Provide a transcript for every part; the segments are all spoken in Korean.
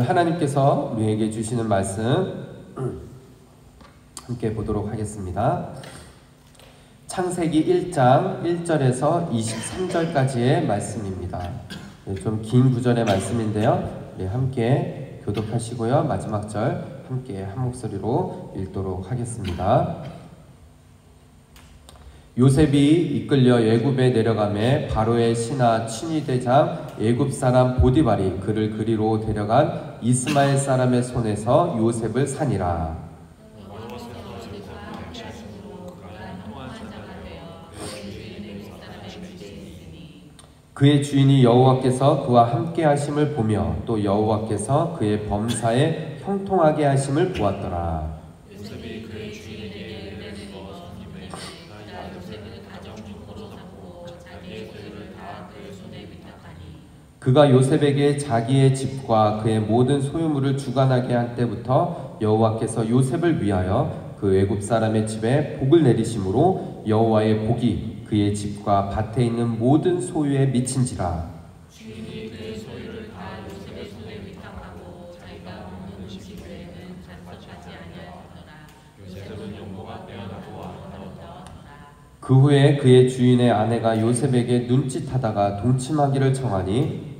오늘 하나님께서 우리에게 주시는 말씀 함께 보도록 하겠습니다. 창세기 1장 1절에서 23절까지의 말씀입니다. 좀 긴 구절의 말씀인데요. 함께 교독하시고요. 마지막 절 함께 한 목소리로 읽도록 하겠습니다. 요셉이 이끌려 애굽에 내려가매 바로의 신하 친위대장 애굽 사람 보디발이 그를 그리로 데려간 이스마엘 사람의 손에서 요셉을 산이라. 그의 주인이 여호와께서 그와 함께 하심을 보며 또 여호와께서 그의 범사에 형통하게 하심을 보았더라. 그가 요셉에게 자기의 집과 그의 모든 소유물을 주관하게 한 때부터 여호와께서 요셉을 위하여 그 애굽 사람의 집에 복을 내리심으로 여호와의 복이 그의 집과 밭에 있는 모든 소유에 미친지라. 주인이 그의 소유를 다 요셉의 손에 위탁하고 자기가 먹는 음식에는 간섭하지 아니하였더라. 요셉은 용모가 빼어나고 아름다웠더라. 그 후에 그의 주인의 아내가 요셉에게 눈짓하다가 동침하기를 청하니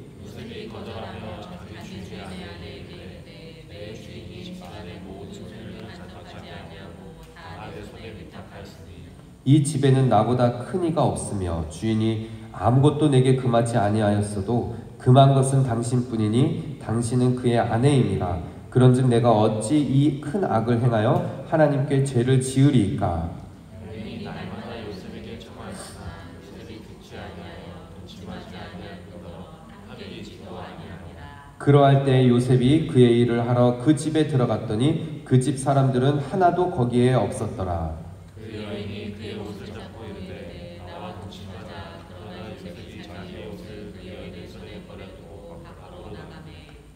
이 집에는 나보다 큰 이가 없으며 주인이 아무것도 내게 금하지 아니하였어도 금한 것은 당신뿐이니 당신은 그의 아내임이라. 그런즉 내가 어찌 이 큰 악을 행하여 하나님께 죄를 지으리이까. 날마다 요셉에게 청하였으나 요셉이 듣지 아니하여 동침하지 아니하였으므로 함께이지도 아니하니라. 그러할 때 요셉이 그의 일을 하러 그 집에 들어갔더니 그 집 사람들은 하나도 거기에 없었더라.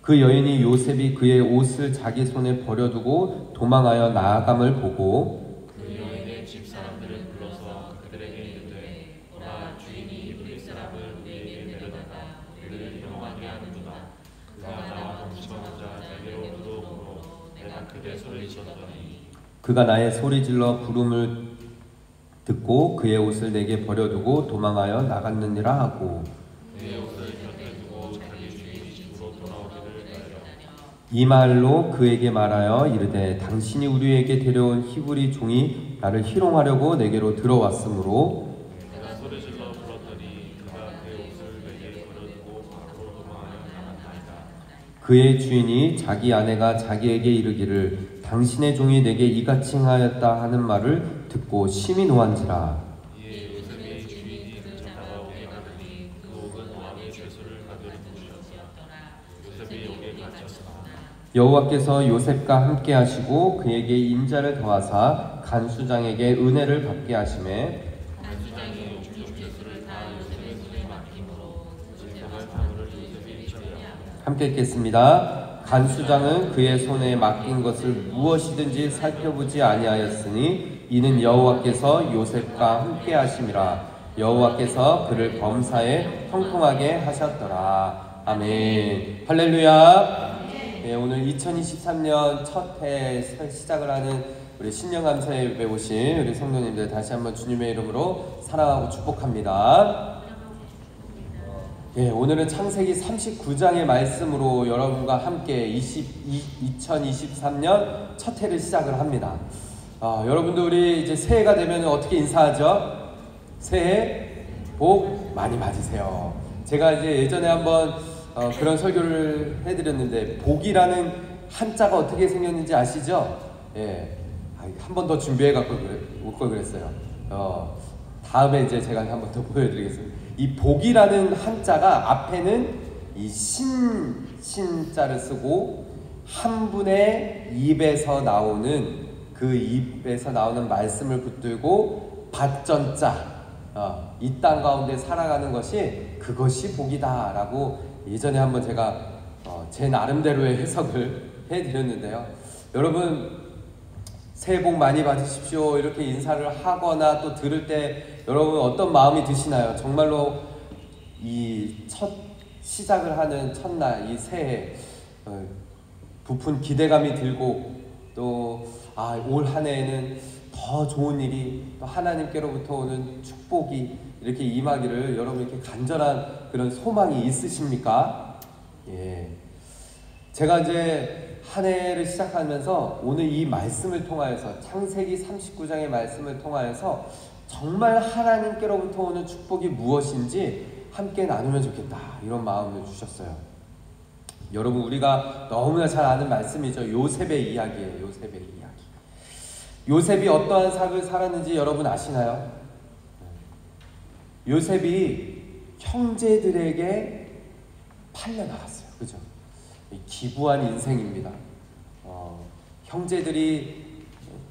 그 여인이 요셉이 그의 옷을 자기 손에 버려두고 도망하여 나아감을 보고 그 여인의 집 사람들을 불러서 그들에게 이르되 보라, 주인이 이브리 사람을 우리에게 데려다가 우리를 희롱하게 하는도다. 그가 나와 동침하고자 내게로 들어오므로 내가 크게 소리쳤더니 그가 나의 소리질러 부름을 듣고 그의 옷을 내게 버려두고 도망하여 나갔느니라 하고 이 말로 그에게 말하여 이르되 당신이 우리에게 데려온 히브리 종이 나를 희롱하려고 내게로 들어왔으므로 내가 소리질러 불렀더니 그가 그의 옷을 내게 버려두고 밖으로 도망하여 나갔나이다. 그의 주인이 자기 아내가 자기에게 이르기를 당신의 종이 내게 이같이 행하였다 하는 말을 듣고 심히 노한지라. 이에 요셉의 주인이 그를 잡아오게 하더니 그 옥은 왕의 죄수를 가두는 곳이었더라. 요셉이 옥에 갇혔으나 여호와께서 요셉과 함께 하시고 그에게 인자를 더하사 간수장에게 은혜를 받게 하시매 간수장이 옥중 죄수를 다 요셉의 손에 맡김으로 요셉의 방울을 요셉이 처리하고 함께 읽겠습니다. 간수장은 그의 손에 맡긴 것을 무엇이든지 살펴보지 아니하였으니 이는 여호와께서 요셉과 함께 하심이라. 여호와께서 그를 범사에 형통하게 하셨더라. 아멘. 할렐루야. 네, 오늘 2023년 첫 해 시작을 하는 우리 신령감사 예배 오신 우리 성도님들 다시 한번 주님의 이름으로 사랑하고 축복합니다. 네, 오늘은 창세기 39장의 말씀으로 여러분과 함께 2023년 첫 해를 시작을 합니다. 여러분들 우리 이제 새해가 되면 어떻게 인사하죠? 새해 복 많이 받으세요. 제가 이제 예전에 한번 그런 설교를 해드렸는데 복이라는 한자가 어떻게 생겼는지 아시죠? 예, 한 번 더 준비해 갖고 올 걸 그랬어요. 다음에 이제 제가 한 번 더 보여드리겠습니다. 이 복이라는 한자가 앞에는 이 신자를 쓰고 한 분의 입에서 나오는 그 입에서 나오는 말씀을 붙들고 밭전자 이 땅 가운데 살아가는 것이 그것이 복이다라고 예전에 한번 제가 제 나름대로의 해석을 해드렸는데요. 여러분 새해 복 많이 받으십시오 이렇게 인사를 하거나 또 들을 때 여러분 어떤 마음이 드시나요? 정말로 이 첫 시작을 하는 첫날 이 새해 부푼 기대감이 들고 또 올 한 해에는 더 좋은 일이 또 하나님께로부터 오는 축복이 이렇게 임하기를 여러분 이렇게 간절한 그런 소망이 있으십니까? 예. 제가 이제 한 해를 시작하면서 오늘 이 말씀을 통하여서 창세기 39장의 말씀을 통하여서 정말 하나님께로부터 오는 축복이 무엇인지 함께 나누면 좋겠다 이런 마음을 주셨어요. 여러분 우리가 너무나 잘 아는 말씀이죠. 요셉의 이야기예요. 요셉의 이야기. 요셉이 어떠한 삶을 살았는지 여러분 아시나요? 요셉이 형제들에게 팔려나갔어요. 그죠? 기부한 인생입니다. 형제들이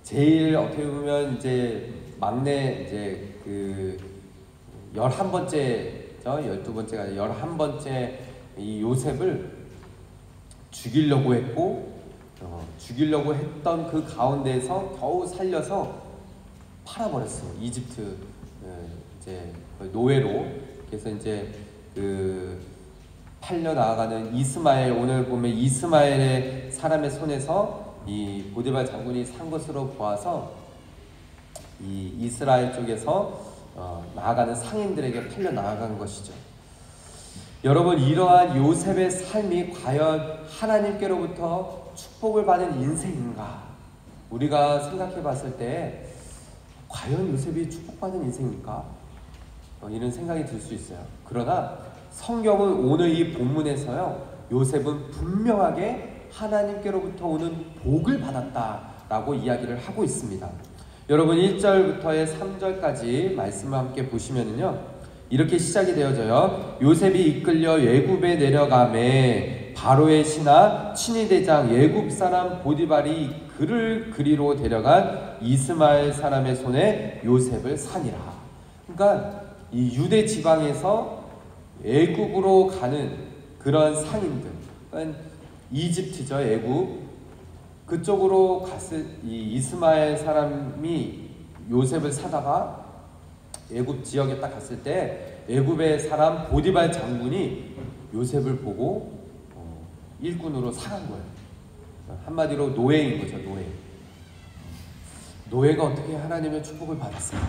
제일 어떻게 보면 이제 막내 이제 그 11번째죠. 12번째가 11번째 이 요셉을 죽이려고 했고 죽이려고 했던 그 가운데에서 겨우 살려서 팔아버렸어요. 이집트 이제 노예로. 그래서 이제 그 팔려 나아가는 이스마엘, 오늘 보면 이스마엘의 사람의 손에서 이 보디발 장군이 산 것으로 보아서 이 이스라엘 쪽에서 나아가는 상인들에게 팔려 나아간 것이죠. 여러분 이러한 요셉의 삶이 과연 하나님께로부터 축복을 받은 인생인가? 우리가 생각해 봤을 때 과연 요셉이 축복받은 인생일까? 이런 생각이 들 수 있어요. 그러나 성경은 오늘 이 본문에서요, 요셉은 분명하게 하나님께로부터 오는 복을 받았다라고 이야기를 하고 있습니다. 여러분 1절부터의 3절까지 말씀을 함께 보시면은요, 이렇게 시작이 되어져요. 요셉이 이끌려 애굽에 내려가매 바로의 신하 친위대장 애굽 사람 보디발이 그를 그리로 데려간 이스마엘 사람의 손에 요셉을 사니라. 그러니까 이 유대 지방에서 애굽으로 가는 그런 상인들, 그러니까 이집트죠, 애굽. 그쪽으로 갔을 이 이스마엘 사람이 요셉을 사다가 애굽 지역에 딱 갔을 때 애굽의 사람 보디발 장군이 요셉을 보고 일꾼으로 사간 거예요. 한마디로 노예인 거죠, 노예. 노예가 어떻게 하나님의 축복을 받았어요?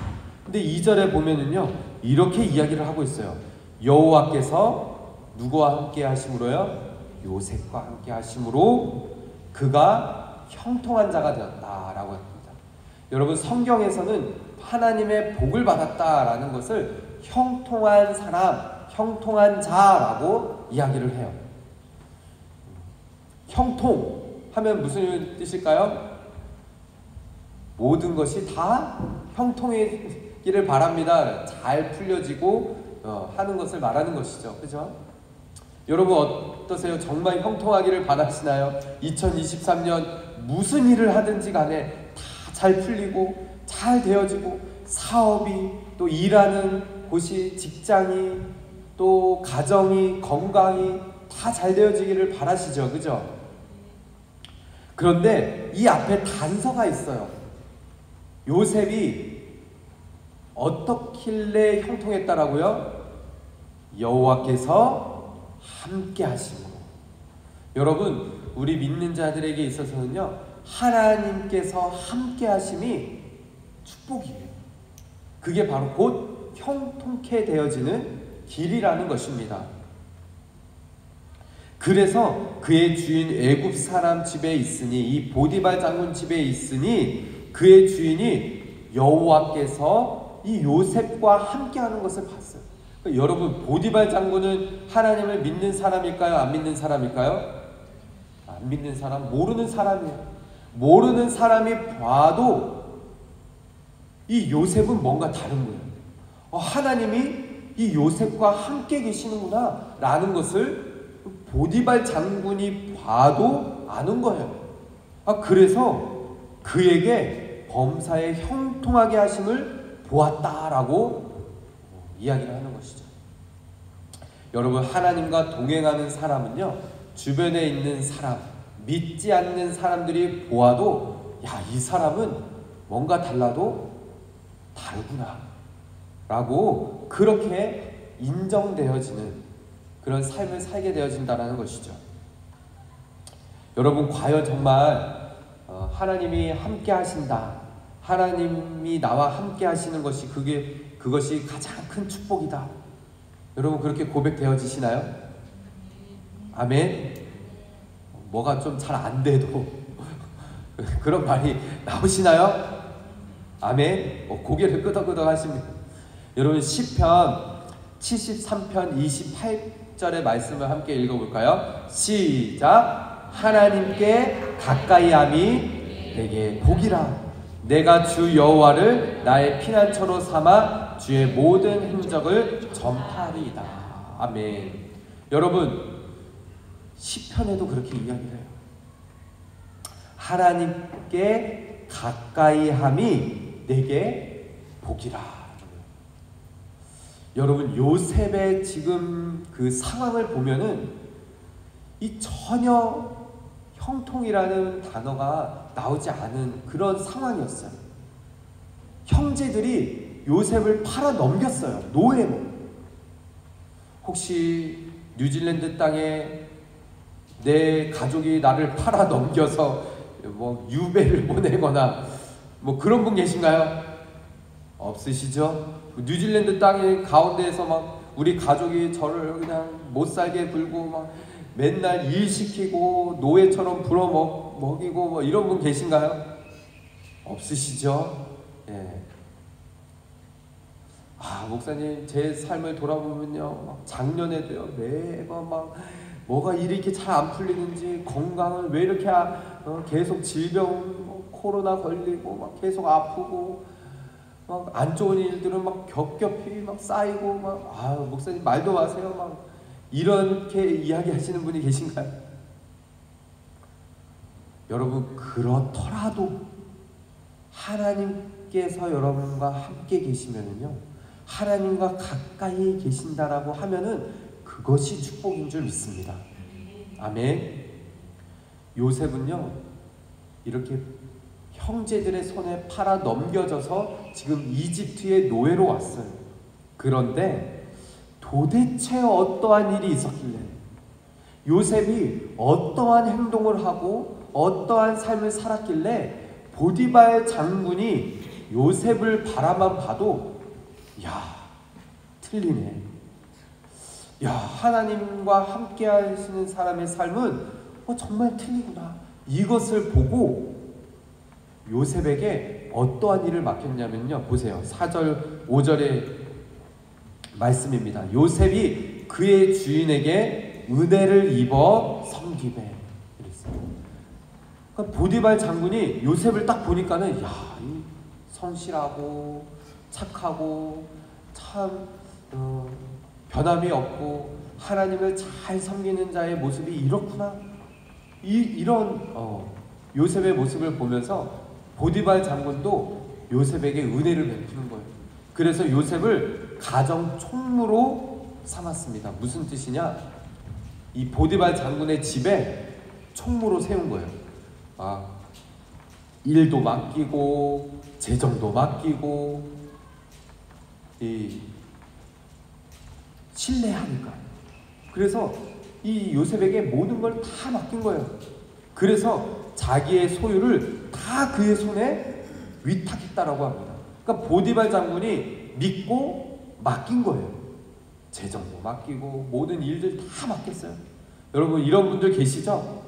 근데 2절에 보면은요, 이렇게 이야기를 하고 있어요. 여호와께서 누구와 함께 하심으로요? 요셉과 함께 하심으로 그가 형통한 자가 되었다라고 합니다. 여러분 성경에서는 하나님의 복을 받았다라는 것을 형통한 사람, 형통한 자라고 이야기를 해요. 형통 하면 무슨 뜻일까요? 모든 것이 다 형통하기를 바랍니다. 잘 풀려지고 하는 것을 말하는 것이죠. 그죠? 여러분 어떠세요? 정말 형통하기를 바라시나요? 2023년 무슨 일을 하든지 간에 다 잘 풀리고 잘 되어지고 사업이 또 일하는 곳이 직장이 또 가정이 건강이 다 잘 되어지기를 바라시죠. 그죠? 그런데 이 앞에 단서가 있어요. 요셉이 어떻길래 형통했다라고요? 여호와께서 함께 하심으로. 여러분 우리 믿는 자들에게 있어서는요, 하나님께서 함께 하심이 축복이에요. 그게 바로 곧 형통케 되어지는 길이라는 것입니다. 그래서 그의 주인 애굽 사람 집에 있으니, 이 보디발 장군 집에 있으니 그의 주인이 여호와께서 이 요셉과 함께하는 것을 봤어요. 그러니까 여러분 보디발 장군은 하나님을 믿는 사람일까요? 안 믿는 사람일까요? 안 믿는 사람, 모르는 사람이에요. 모르는 사람이 봐도 이 요셉은 뭔가 다른 거예요. 하나님이 이 요셉과 함께 계시는구나 라는 것을 보디발 장군이 봐도 아는 거예요. 그래서 그에게 범사에 형통하게 하심을 보았다라고 이야기를 하는 것이죠. 여러분 하나님과 동행하는 사람은요, 주변에 있는 사람, 믿지 않는 사람들이 보아도 야, 이 사람은 뭔가 달라도 다르구나 라고 그렇게 인정되어지는 그런 삶을 살게 되어진다는 것이죠. 여러분 과연 정말 하나님이 함께 하신다, 하나님이 나와 함께 하시는 것이 그것이 가장 큰 축복이다, 여러분 그렇게 고백되어지시나요? 아멘. 뭐가 좀 잘 안 돼도 그런 말이 나오시나요? 아멘. 고개를 끄덕끄덕 하십니다. 여러분 시편 73편 28절의 말씀을 함께 읽어볼까요? 시작. 하나님께 가까이함이 내게 복이라. 내가 주 여호와를 나의 피난처로 삼아 주의 모든 행적을 전파하리이다. 아멘. 여러분 시편에도 그렇게 이야기를 해요. 하나님께 가까이함이 내게 복이라. 여러분 요셉의 지금 그 상황을 보면은 이 전혀 형통이라는 단어가 나오지 않은 그런 상황이었어요. 형제들이 요셉을 팔아 넘겼어요. 노예로. 혹시 뉴질랜드 땅에 내 가족이 나를 팔아 넘겨서 뭐 유배를 보내거나 뭐 그런 분 계신가요? 없으시죠? 뉴질랜드 땅의 가운데에서 막 우리 가족이 저를 그냥 못 살게 굴고 막 맨날 일 시키고 노예처럼 불어 먹이고 뭐 이런 분 계신가요? 없으시죠? 예. 아 목사님 제 삶을 돌아보면요 막 작년에도요 매번 막 뭐가 이렇게 잘 안 풀리는지, 건강은 왜 이렇게 계속 질병 코로나 걸리고 막 계속 아프고 막 안 좋은 일들은 막 겹겹이 막 쌓이고 막 목사님 말도 마세요 막 이렇게 이야기하시는 분이 계신가요? 여러분 그렇더라도 하나님께서 여러분과 함께 계시면은요 하나님과 가까이 계신다라고 하면은 그것이 축복인 줄 믿습니다. 아멘. 요셉은요 이렇게 형제들의 손에 팔아 넘겨져서 지금 이집트의 노예로 왔어요. 그런데 도대체 어떠한 일이 있었길래 요셉이 어떠한 행동을 하고 어떠한 삶을 살았길래 보디발 장군이 요셉을 바라만 봐도 야 틀리네, 야 하나님과 함께 하시는 사람의 삶은 정말 틀리구나, 이것을 보고 요셉에게 어떠한 일을 맡겼냐면요 보세요 4절 5절의 말씀입니다. 요셉이 그의 주인에게 은혜를 입어 섬기매 이랬어요. 그러니까 보디발 장군이 요셉을 딱 보니까는 야, 이 성실하고 착하고 참 변함이 없고 하나님을 잘 섬기는 자의 모습이 이렇구나, 이런 요셉의 모습을 보면서 보디발 장군도 요셉에게 은혜를 베푸는 거예요. 그래서 요셉을 가정 총무로 삼았습니다. 무슨 뜻이냐? 이 보디발 장군의 집에 총무로 세운 거예요. 일도 맡기고 재정도 맡기고 신뢰하니까. 그래서 이 요셉에게 모든 걸 다 맡긴 거예요. 그래서 자기의 소유를 다 그의 손에 위탁했다라고 합니다. 그러니까 보디발 장군이 믿고 맡긴 거예요. 재정도 맡기고 모든 일들 다 맡겼어요. 여러분 이런 분들 계시죠?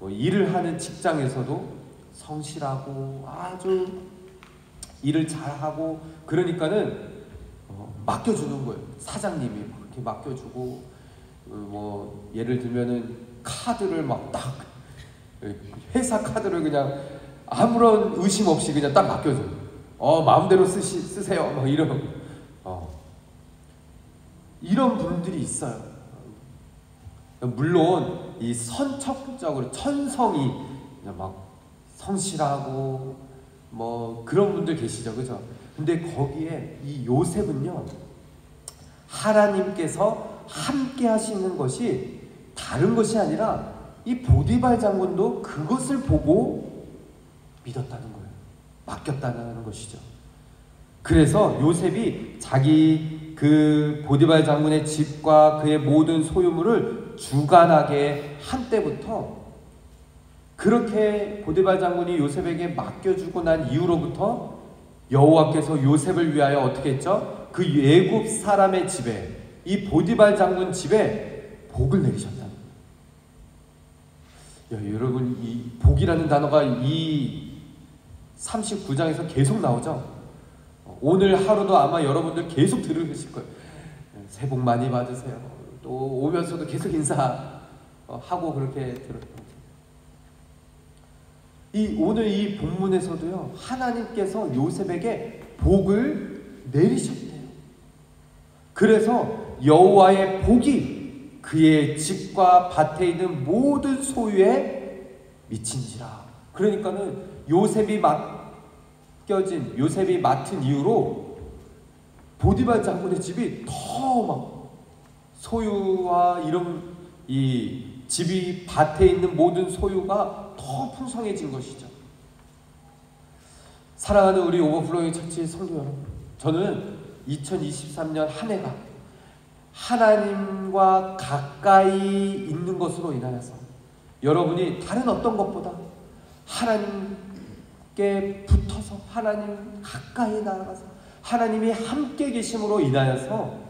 일을 하는 직장에서도 성실하고 아주 일을 잘하고 그러니까는 맡겨주는 거예요. 사장님이 이렇게 맡겨주고 예를 들면은 카드를 막 딱 회사 카드를 그냥 아무런 의심 없이 그냥 딱 맡겨줘요. 마음대로 쓰세요. 막 이런 분들이 있어요. 물론 이 선척적으로 천성이 막 성실하고 그런 분들 계시죠, 그죠? 근데 거기에 이 요셉은요 하나님께서 함께 하시는 것이 다른 것이 아니라 이 보디발 장군도 그것을 보고 믿었다는 거예요. 맡겼다는 것이죠. 그래서 요셉이 자기 그 보디발 장군의 집과 그의 모든 소유물을 주관하게 한 때부터 그렇게 보디발 장군이 요셉에게 맡겨주고 난 이후로부터 여호와께서 요셉을 위하여 어떻게 했죠? 그 애굽 사람의 집에, 이 보디발 장군 집에 복을 내리셨다. 여러분, 이 복이라는 단어가 이 39장에서 계속 나오죠? 오늘 하루도 아마 여러분들 계속 들으실 거예요. 새해 복 많이 받으세요. 또 오면서도 계속 인사하고 그렇게 들어요. 오늘 이 본문에서도요, 하나님께서 요셉에게 복을 내리셨대요. 그래서 여호와의 복이 그의 집과 밭에 있는 모든 소유에 미친지라. 그러니까는 요셉이 맡은 이후로 보디발 장군의 집이 더 막 소유와 이런 이 집이 밭에 있는 모든 소유가 더 풍성해진 것이죠. 사랑하는 우리 오버플로잉 처치 성도 여러분, 저는 2023년 한 해가 하나님과 가까이 있는 것으로 인하여서 여러분이 다른 어떤 것보다 하나님께 붙어서 하나님 가까이 나아가서 하나님이 함께 계심으로 인하여서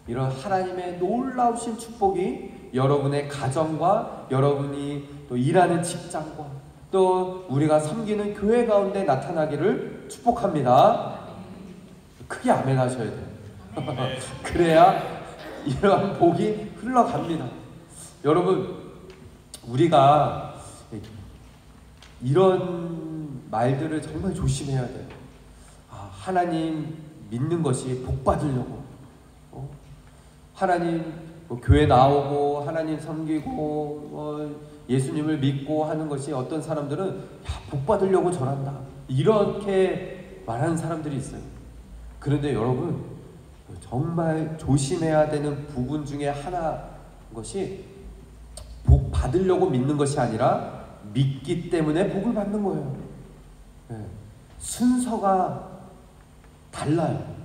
이런 하나님의 놀라우신 축복이 여러분의 가정과 여러분이 또 일하는 직장과 또 우리가 섬기는 교회 가운데 나타나기를 축복합니다. 크게 아멘 하셔야 돼요. 그래야 이러한 복이 흘러갑니다. 여러분, 우리가 이런 말들을 정말 조심해야 돼요. 하나님 믿는 것이 복 받으려고, 하나님 교회 나오고 하나님 섬기고 예수님을 믿고 하는 것이, 어떤 사람들은 복 받으려고 저런다 이렇게 말하는 사람들이 있어요. 그런데 여러분, 정말 조심해야 되는 부분 중에 하나인 것이, 복 받으려고 믿는 것이 아니라 믿기 때문에 복을 받는 거예요. 순서가 달라요.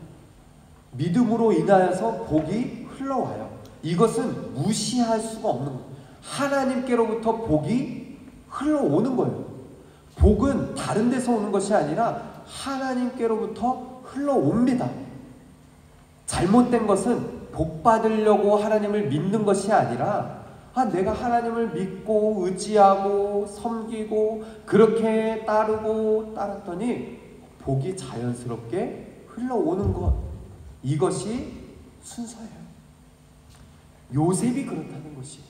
믿음으로 인하여서 복이 흘러와요. 이것은 무시할 수가 없는 거예요. 하나님께로부터 복이 흘러오는 거예요. 복은 다른 데서 오는 것이 아니라 하나님께로부터 흘러옵니다. 잘못된 것은 복 받으려고 하나님을 믿는 것이 아니라, 내가 하나님을 믿고 의지하고 섬기고 그렇게 따랐더니 복이 자연스럽게 흘러오는 것, 이것이 순서예요. 요셉이 그렇다는 것이에요.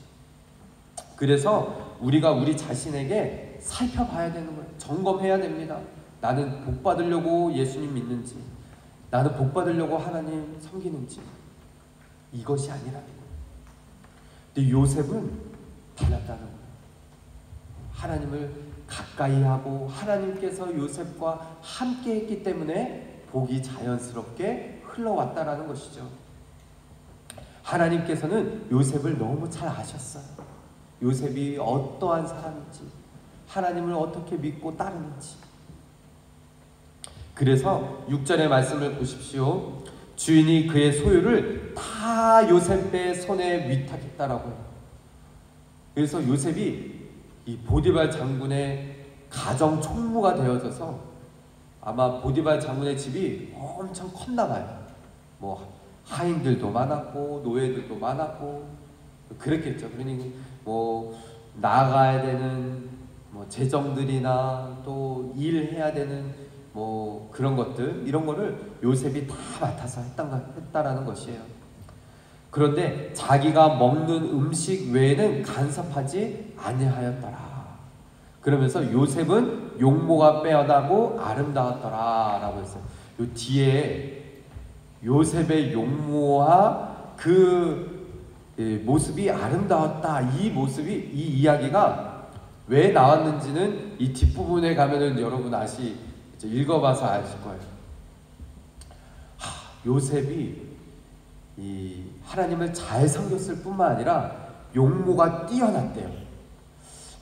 그래서 우리가 우리 자신에게 살펴봐야 되는 거예요. 점검해야 됩니다. 나는 복 받으려고 예수님 믿는지, 나는 복 받으려고 하나님 섬기는지, 이것이 아니라는 거예요. 근데 요셉은 달랐다는 거예요. 하나님을 가까이 하고 하나님께서 요셉과 함께 했기 때문에 복이 자연스럽게 흘러왔다라는 것이죠. 하나님께서는 요셉을 너무 잘 아셨어요. 요셉이 어떠한 사람인지, 하나님을 어떻게 믿고 따르는지. 그래서 6절의 말씀을 보십시오. 주인이 그의 소유를 다 요셉의 손에 위탁했다라고 해요. 그래서 요셉이 이 보디발 장군의 가정 총무가 되어져서, 아마 보디발 장군의 집이 엄청 컸나 봐요. 하인들도 많았고 노예들도 많았고 그랬겠죠. 그러니 나가야 되는 재정들이나 또 일해야 되는 그런 것들, 이런 거를 요셉이 다 맡아서 했다라는 것이에요. 그런데 자기가 먹는 음식 외에는 간섭하지 아니하였더라. 그러면서 요셉은 용모가 빼어나고 아름다웠더라 라고 했어요. 요 뒤에 요셉의 용모와 그 모습이 아름다웠다, 이 모습이, 이 이야기가 왜 나왔는지는 이 뒷부분에 가면은 여러분 읽어봐서 아실 거예요. 요셉이 이 하나님을 잘 섬겼을 뿐만 아니라 용모가 뛰어났대요.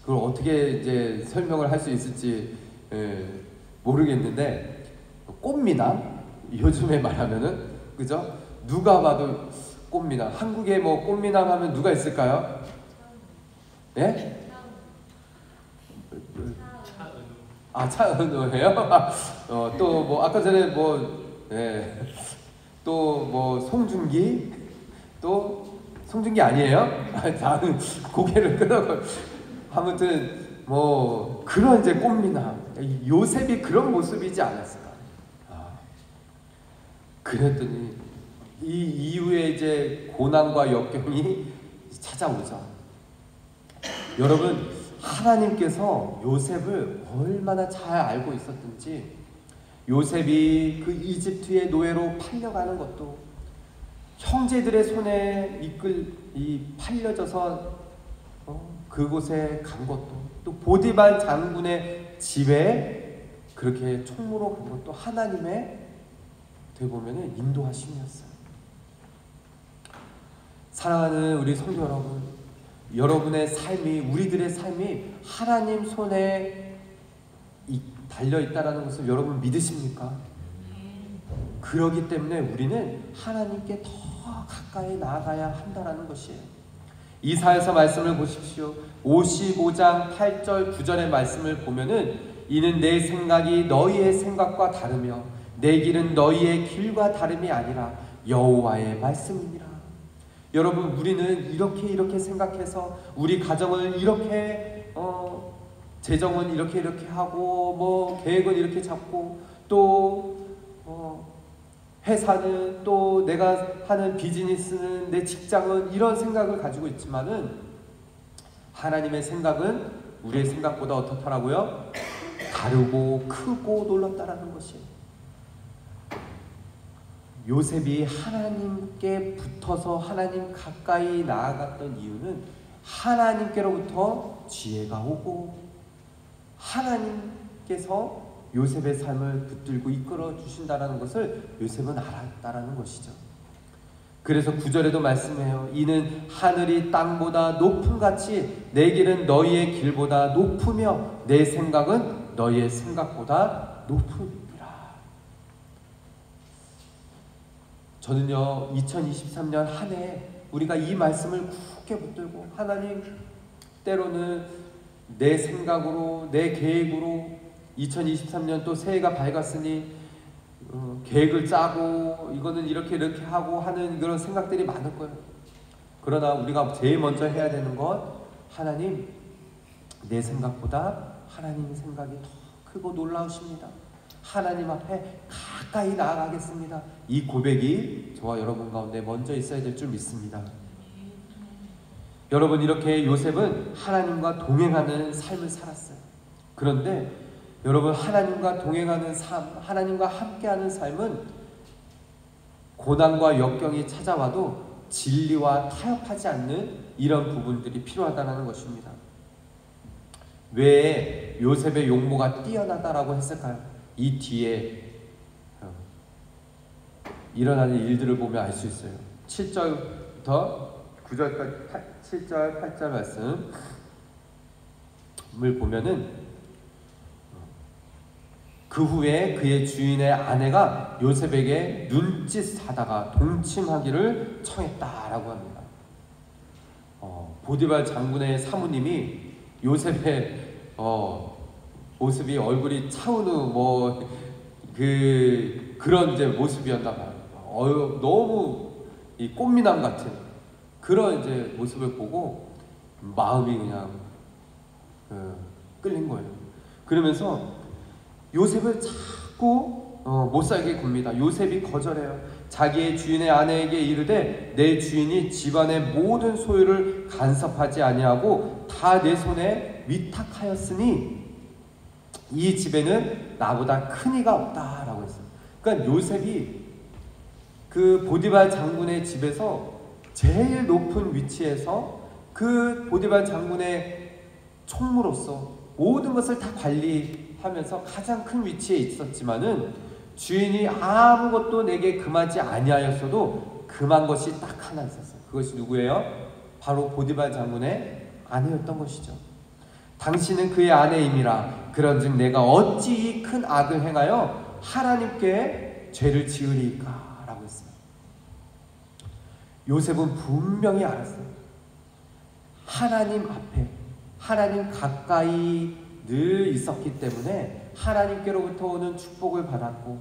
그걸 어떻게 이제 설명을 할 수 있을지 모르겠는데, 꽃미남, 요즘에 말하면은, 그죠? 누가 봐도 꽃미남. 한국에 꽃미남 하면 누가 있을까요? 예? 차은우예요? 또 뭐 아까 전에 뭐 또 뭐 송중기? 또 송중기 아니에요? 다음 고개를 끄덕여. 아무튼 뭐 그런 이제 꽃미남 요셉이 그런 모습이지 않았을까? 그랬더니 이 이후에 이제 고난과 역경이 찾아오죠. 여러분, 하나님께서 요셉을 얼마나 잘 알고 있었든지 요셉이 그 이집트의 노예로 팔려가는 것도 형제들의 손에 팔려져서 그곳에 간 것도 또 보디발 장군의 집에 그렇게 총무로 간 것도 하나님의 되보면은 인도하심이었어요. 사랑하는 우리 성도 여러분, 여러분의 삶이 우리들의 삶이 하나님 손에 달려있다라는 것을 여러분 믿으십니까? 그러기 때문에 우리는 하나님께 더 가까이 나아가야 한다라는 것이에요. 이사야서 말씀을 보십시오. 55장 8절 9절의 말씀을 보면은 이는 내 생각이 너희의 생각과 다르며 내 길은 너희의 길과 다름이 아니라 여호와의 말씀이니라. 여러분, 우리는 이렇게 생각해서 우리 가정을 이렇게 재정은 이렇게 하고 뭐 계획은 이렇게 잡고 또 회사는 또 내가 하는 비즈니스는 내 직장은 이런 생각을 가지고 있지만은 하나님의 생각은 우리의 생각보다 어떻다라고요? 다르고 크고 놀랍다라는 것이에요. 요셉이 하나님께 붙어서 하나님 가까이 나아갔던 이유는 하나님께로부터 지혜가 오고 하나님께서 요셉의 삶을 붙들고 이끌어 주신다라는 것을 요셉은 알았다라는 것이죠. 그래서 9절에도 말씀해요. 이는 하늘이 땅보다 높음 같이 내 길은 너희의 길보다 높으며 내 생각은 너희의 생각보다 높음이라. 저는요 2023년 한 해 우리가 이 말씀을 굳게 붙들고 하나님, 때로는 내 생각으로 내 계획으로 2023년 또 새해가 밝았으니 계획을 짜고 이거는 이렇게 하고 하는 그런 생각들이 많을 거예요. 그러나 우리가 제일 먼저 해야 되는 건 하나님, 내 생각보다 하나님의 생각이 더 크고 놀라우십니다. 하나님 앞에 가까이 나아가겠습니다. 이 고백이 저와 여러분 가운데 먼저 있어야 될 줄 믿습니다. 여러분, 이렇게 요셉은 하나님과 동행하는 삶을 살았어요. 그런데 여러분, 하나님과 동행하는 삶, 하나님과 함께하는 삶은 고난과 역경이 찾아와도 진리와 타협하지 않는 이런 부분들이 필요하다는 것입니다. 왜 요셉의 용모가 뛰어나다라고 했을까요? 이 뒤에 일어나는 일들을 보면 알 수 있어요. 7절부터 9절까지 7절 8절 말씀을 보면은 그 후에 그의 주인의 아내가 요셉에게 눈짓 사다가 동침하기를 청했다라고 합니다. 보디발 장군의 사모님이 요셉의 모습이 얼굴이 차은우 그런 이제 모습이었나 봐요. 너무 이 꽃미남 같은 그런 이제 모습을 보고 마음이 그냥 끌린 거예요. 그러면서 요셉을 자꾸 못 살게 굽니다. 요셉이 거절해요. 자기의 주인의 아내에게 이르되 내 주인이 집안의 모든 소유를 간섭하지 아니하고 다 내 손에 위탁하였으니 이 집에는 나보다 큰 이가 없다라고 했어요. 그러니까 요셉이 그 보디발 장군의 집에서 제일 높은 위치에서 그 보디발 장군의 총무로서 모든 것을 다 관리하면서 가장 큰 위치에 있었지만은 주인이 아무것도 내게 금하지 아니하였어도 금한 것이 딱 하나 있었어요. 그것이 누구예요? 바로 보디발 장군의 아내였던 것이죠. 당신은 그의 아내임이라 그런즉 내가 어찌 이 큰 악을 행하여 하나님께 죄를 지으리까 라고 했어요. 요셉은 분명히 알았어요. 하나님 앞에, 하나님 가까이 늘 있었기 때문에 하나님께로부터 오는 축복을 받았고,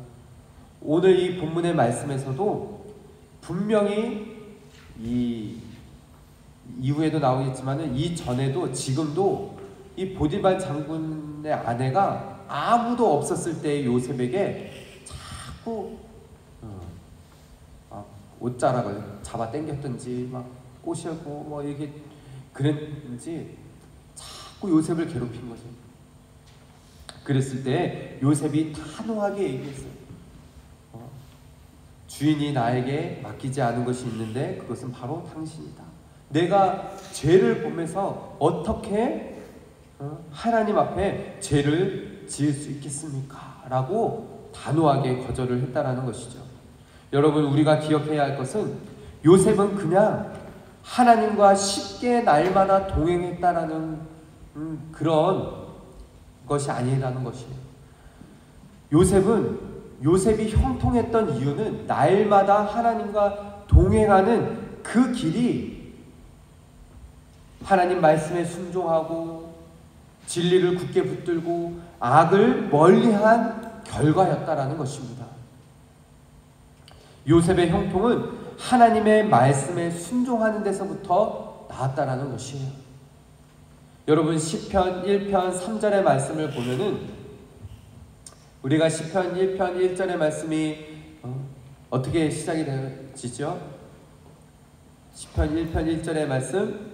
오늘 이 본문의 말씀에서도 분명히 이 이후에도 나오겠지만은 이 전에도 지금도 이 보디발 장군의 아내가 아무도 없었을 때의 요셉에게 자꾸 옷자락을 잡아 당겼든지 막 꼬시고 뭐 이게 그랬는지 자꾸 요셉을 괴롭힌 거죠. 그랬을 때 요셉이 단호하게 얘기했어요. 주인이 나에게 맡기지 않은 것이 있는데 그것은 바로 당신이다. 내가 죄를 보면서 어떻게 하나님 앞에 죄를 지을 수 있겠습니까? 라고 단호하게 거절을 했다라는 것이죠. 여러분, 우리가 기억해야 할 것은 요셉은 그냥 하나님과 쉽게 날마다 동행했다라는 그런 것이 아니라는 것이에요. 요셉이 형통했던 이유는 날마다 하나님과 동행하는 그 길이 하나님 말씀에 순종하고 진리를 굳게 붙들고 악을 멀리한 결과였다라는 것입니다. 요셉의 형통은 하나님의 말씀에 순종하는 데서부터 나왔다라는 것이에요. 여러분, 시편 1편 3절의 말씀을 보면은 우리가 시편 1편 1절의 말씀이 어떻게 시작이 되어지죠? 시편 1편 1절의 말씀,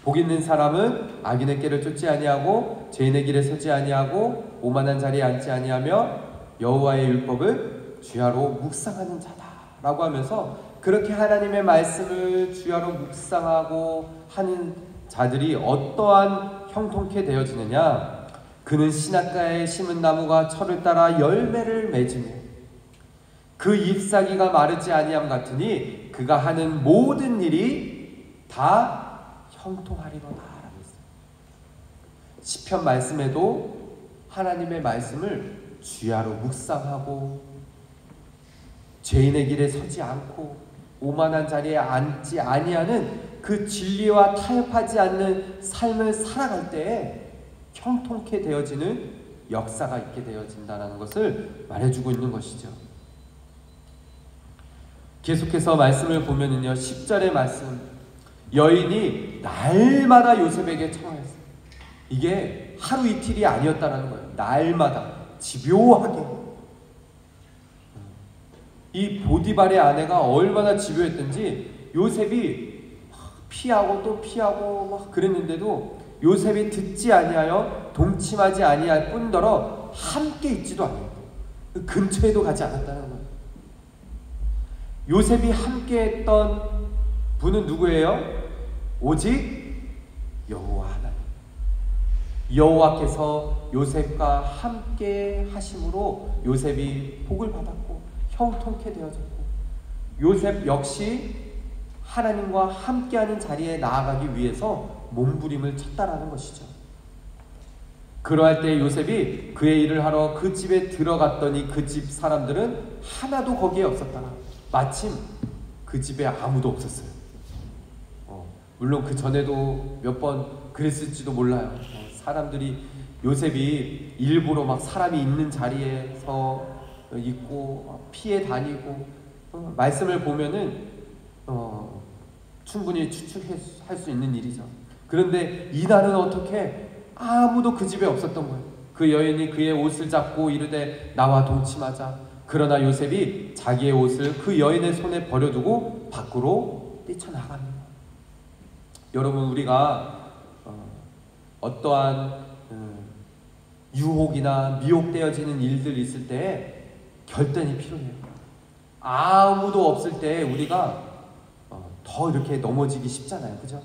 복 있는 사람은 악인의 길을 쫓지 아니하고 죄인의 길에 서지 아니하고 오만한 자리에 앉지 아니하며 여호와의 율법을 주야로 묵상하는 자다라고 하면서, 그렇게 하나님의 말씀을 주야로 묵상하고 하는 자들이 어떠한 형통케 되어지느냐? 그는 시냇가에 심은 나무가 철을 따라 열매를 맺으며 그 잎사귀가 마르지 아니함 같으니 그가 하는 모든 일이 다 형통하리로다 라고 했어요. 시편 말씀에도 하나님의 말씀을 주야로 묵상하고 죄인의 길에 서지 않고 오만한 자리에 앉지 아니하는 그 진리와 타협하지 않는 삶을 살아갈 때에 형통케 되어지는 역사가 있게 되어진다는 것을 말해주고 있는 것이죠. 계속해서 말씀을 보면은요, 10절의 말씀, 여인이 날마다 요셉에게 청하였어요. 이게 하루 이틀이 아니었다는 거예요. 날마다 집요하게. 이 보디발의 아내가 얼마나 집요했든지 요셉이 피하고 또 피하고 막 그랬는데도 요셉이 듣지 아니하여 동침하지 아니할 뿐더러 함께 있지도 않아요. 근처에도 가지 않았다는 거예요. 요셉이 함께 했던 분은 누구예요? 오직 여호와 하나님. 여호와께서 요셉과 함께 하심으로 요셉이 복을 받았고 형통케 되어졌고, 요셉 역시 하나님과 함께하는 자리에 나아가기 위해서 몸부림을 쳤다라는 것이죠. 그러할 때 요셉이 그의 일을 하러 그 집에 들어갔더니 그 집 사람들은 하나도 거기에 없었다라. 마침 그 집에 아무도 없었어요. 물론 그 전에도 몇 번 그랬을지도 몰라요. 사람들이, 요셉이 일부러 막 사람이 있는 자리에서 있고 피해 다니고, 말씀을 보면은 충분히 추측할 수 있는 일이죠. 그런데 이날은 어떻게 아무도 그 집에 없었던 거예요. 그 여인이 그의 옷을 잡고 이르되 나와 동침하자. 그러나 요셉이 자기의 옷을 그 여인의 손에 버려두고 밖으로 뛰쳐나갑니다. 여러분, 우리가 어떠한 유혹이나 미혹되어지는 일들 있을 때 결단이 필요해요. 아무도 없을 때 우리가 더 이렇게 넘어지기 쉽잖아요. 그죠?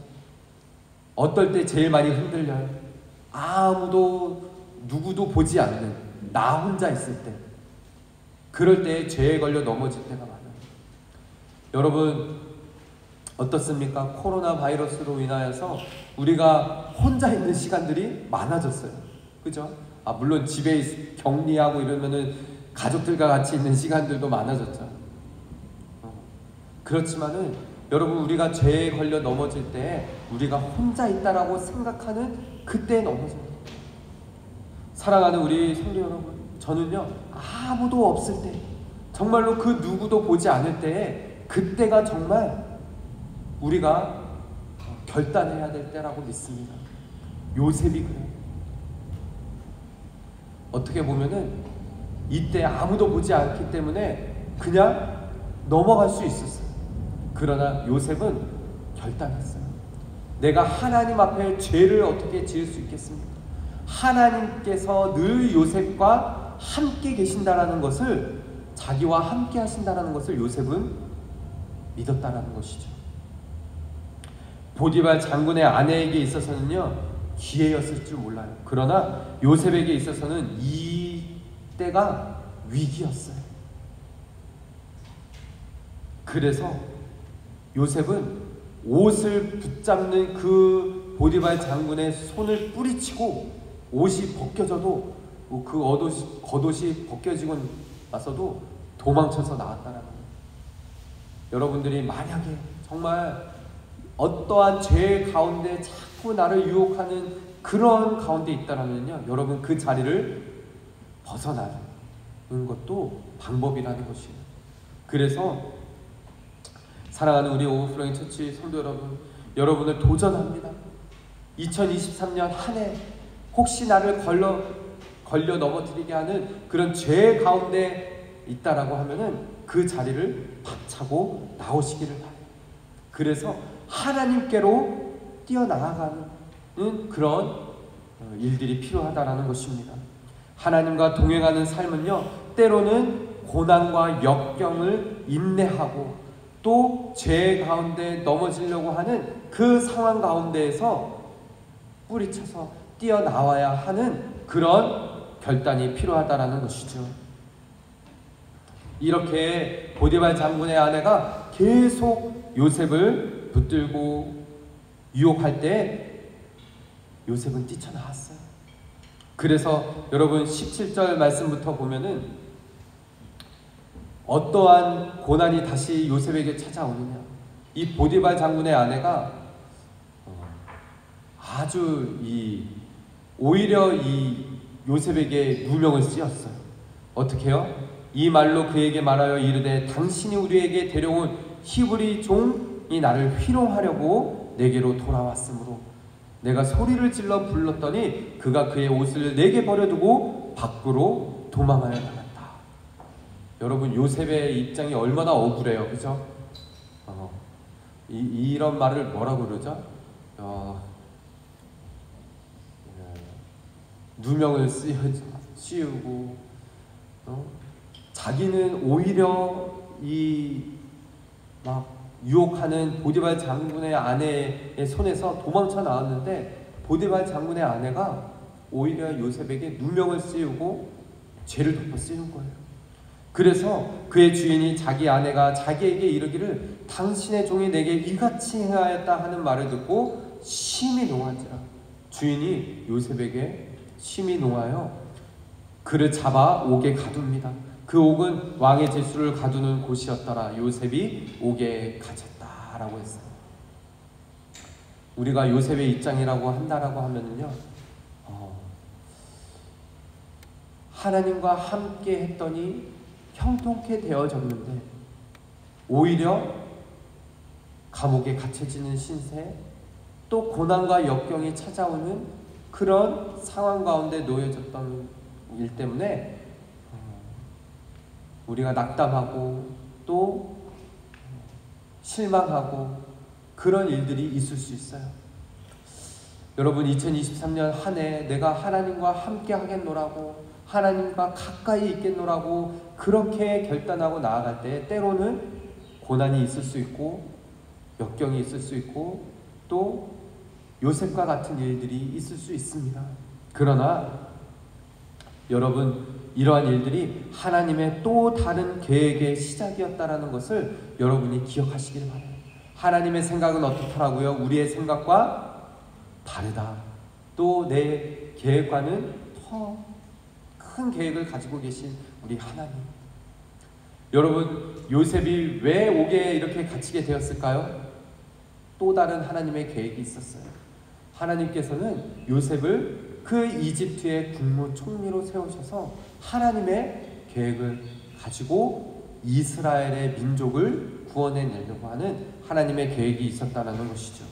어떨 때 제일 많이 흔들려요? 누구도 보지 않는 나 혼자 있을 때. 그럴 때 죄에 걸려 넘어질 때가 많아요. 여러분, 어떻습니까? 코로나 바이러스로 인하여서 우리가 혼자 있는 시간들이 많아졌어요. 그죠? 물론 집에 격리하고 이러면은 가족들과 같이 있는 시간들도 많아졌죠. 그렇지만은 여러분, 우리가 죄에 걸려 넘어질 때 우리가 혼자 있다라고 생각하는 그때에 넘어져요. 사랑하는 우리 성도 여러분, 저는요 아무도 없을 때, 정말로 그 누구도 보지 않을 때에, 그때가 정말 우리가 결단해야 될 때라고 믿습니다. 요셉이 그래요. 어떻게 보면은 이때 아무도 보지 않기 때문에 그냥 넘어갈 수 있었어요. 그러나 요셉은 결단했어요. 내가 하나님 앞에 죄를 어떻게 지을 수 있겠습니까? 하나님께서 늘 요셉과 함께 계신다라는 것을, 자기와 함께 하신다라는 것을 요셉은 믿었다라는 것이죠. 보디발 장군의 아내에게 있어서는요 기회였을 줄 몰라요. 그러나 요셉에게 있어서는 이 때가 위기였어요. 그래서 요셉은 옷을 붙잡는 그 보디발 장군의 손을 뿌리치고 옷이 벗겨져도, 그 겉옷이 벗겨지고 나서도 도망쳐서 나왔다는 거예요. 여러분들이 만약에 정말 어떠한 죄 가운데 자꾸 나를 유혹하는 그런 가운데 있다라면요, 여러분 그 자리를 벗어나는 것도 방법이라는 것이에요. 그래서 사랑하는 우리 오버플로잉 처치 성도 여러분, 여러분을 도전합니다. 2023년 한 해 혹시 나를 걸려 넘어뜨리게 하는 그런 죄 가운데 있다라고 하면은 그 자리를 박차고 나오시기를 바래요. 그래서 하나님께로 뛰어나가는 그런 일들이 필요하다라는 것입니다. 하나님과 동행하는 삶은요, 때로는 고난과 역경을 인내하고 또 죄 가운데 넘어지려고 하는 그 상황 가운데에서 뿌리쳐서 뛰어나와야 하는 그런 결단이 필요하다라는 것이죠. 이렇게 보디발 장군의 아내가 계속 요셉을 붙들고 유혹할 때 요셉은 뛰쳐나왔어요. 그래서 여러분 17절 말씀부터 보면은 어떠한 고난이 다시 요셉에게 찾아오느냐, 이 보디발 장군의 아내가 아주 오히려 이 요셉에게 누명을 씌웠어요. 어떻게 해요? 이 말로 그에게 말하여 이르되 당신이 우리에게 데려온 히브리 종이 나를 희롱하려고 내게로 돌아왔으므로 내가 소리를 질러 불렀더니 그가 그의 옷을 내게 버려두고 밖으로 도망하여 나갔다. 여러분 요셉의 입장이 얼마나 억울해요, 그죠? 이런 말을 뭐라고 그러죠? 누명을 씌우고 자기는 오히려 막 유혹하는 보디발 장군의 아내의 손에서 도망쳐 나왔는데 보디발 장군의 아내가 오히려 요셉에게 누명을 씌우고 죄를 덮어 씌운 거예요. 그래서 그의 주인이 자기 아내가 자기에게 이르기를 당신의 종이 내게 이같이 행하였다 하는 말을 듣고 심히 농한지라. 주인이 요셉에게 심히 농하여 그를 잡아 옥에 가둡니다. 그 옥은 왕의 질수를 가두는 곳이었더라. 요셉이 옥에 갇혔다라고 했어요. 우리가 요셉의 입장이라고 한다라고 하면은요, 하나님과 함께 했더니 형통케 되어졌는데 오히려 감옥에 갇혀지는 신세, 또 고난과 역경이 찾아오는 그런 상황 가운데 놓여졌던 일 때문에 우리가 낙담하고 또 실망하고 그런 일들이 있을 수 있어요. 여러분 2023년 한 해 내가 하나님과 함께 하겠노라고, 하나님과 가까이 있겠노라고 그렇게 결단하고 나아갈 때 때로는 고난이 있을 수 있고 역경이 있을 수 있고 또 요셉과 같은 일들이 있을 수 있습니다. 그러나 여러분 이러한 일들이 하나님의 또 다른 계획의 시작이었다라는 것을 여러분이 기억하시길 바라요. 하나님의 생각은 어떻더라고요? 우리의 생각과 다르다. 또 내 계획과는 더 큰 계획을 가지고 계신 우리 하나님. 여러분 요셉이 왜 옥에 이렇게 갇히게 되었을까요? 또 다른 하나님의 계획이 있었어요. 하나님께서는 요셉을 그 이집트의 국무총리로 세우셔서 하나님의 계획을 가지고 이스라엘의 민족을 구원해내려고 하는 하나님의 계획이 있었다는 것이죠.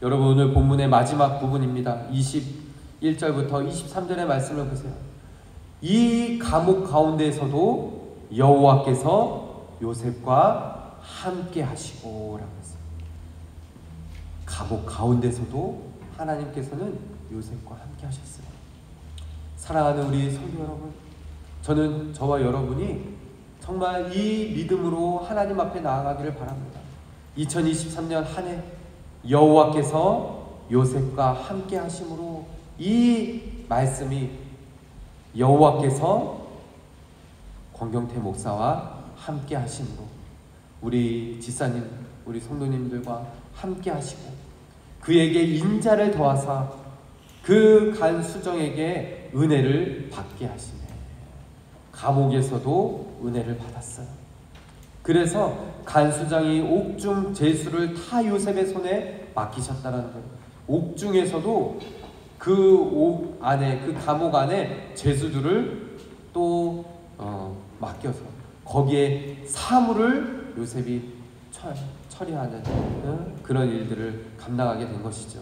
여러분, 오늘 본문의 마지막 부분입니다. 21절부터 23절의 말씀을 보세요. 이 감옥 가운데에서도 여호와께서 요셉과 함께 하시고 라고 했어요. 감옥 가운데서도 하나님께서는 요셉과 함께 하셨어요. 사랑하는 우리 성도 여러분, 저는 저와 여러분이 정말 이 믿음으로 하나님 앞에 나아가기를 바랍니다. 2023년 한 해 여호와께서 요셉과 함께 하심으로, 이 말씀이 여호와께서 권경태 목사와 함께 하심으로 우리 지사님, 우리 성도님들과 함께 하시고 그에게 인자를 더하사 그 간수정에게 은혜를 받게 하시네. 감옥에서도 은혜를 받았어요. 그래서 간수장이 옥중 제수를 다 요셉의 손에 맡기셨다는 거예요. 옥중에서도 그 옥 안에, 그 감옥 안에 제수들을 또 맡겨서 거기에 사물을 요셉이 처리하는 그런 일들을 감당하게 된 것이죠.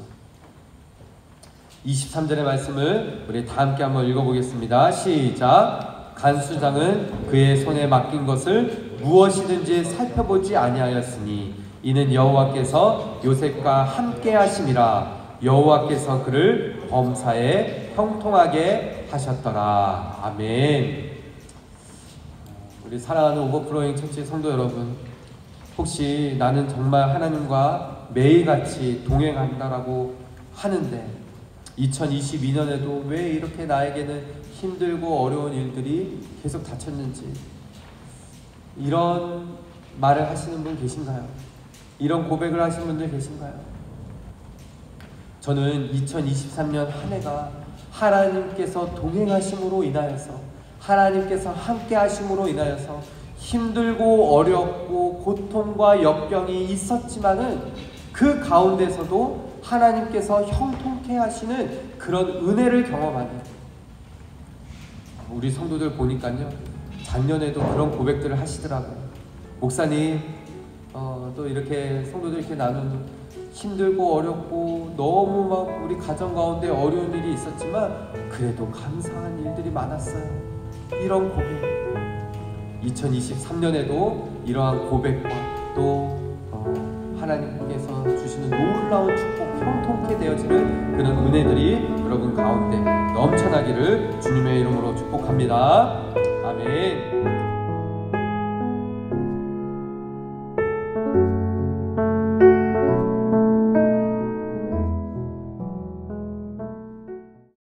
23절의 말씀을 우리 다 함께 한번 읽어보겠습니다. 시작. 간수장은 그의 손에 맡긴 것을 무엇이든지 살펴보지 아니하였으니 이는 여호와께서 요셉과 함께 하심이라. 여호와께서 그를 범사에 형통하게 하셨더라. 아멘. 우리 사랑하는 오버플로잉 처치 성도 여러분, 혹시 나는 정말 하나님과 매일같이 동행한다라고 하는데 2022년에도 왜 이렇게 나에게는 힘들고 어려운 일들이 계속 닥쳤는지, 이런 말을 하시는 분 계신가요? 이런 고백을 하시는 분들 계신가요? 저는 2023년 한 해가 하나님께서 동행하심으로 인하여서, 하나님께서 함께 하심으로 인하여서 힘들고 어렵고 고통과 역경이 있었지만은 그 가운데서도 하나님께서 형통케 하시는 그런 은혜를 경험하는, 우리 성도들 보니까요, 작년에도 그런 고백들을 하시더라고요. 목사님, 또 이렇게 성도들 이렇게 나누는, 힘들고 어렵고 너무 막 우리 가정 가운데 어려운 일이 있었지만 그래도 감사한 일들이 많았어요. 이런 고백, 2023년에도 이러한 고백과 또 하나님께서 주시는 놀라운 축복, 형통케 되어지는 그런 은혜들이 여러분 가운데 넘쳐나기를 주님의 이름으로 축복합니다. 아멘.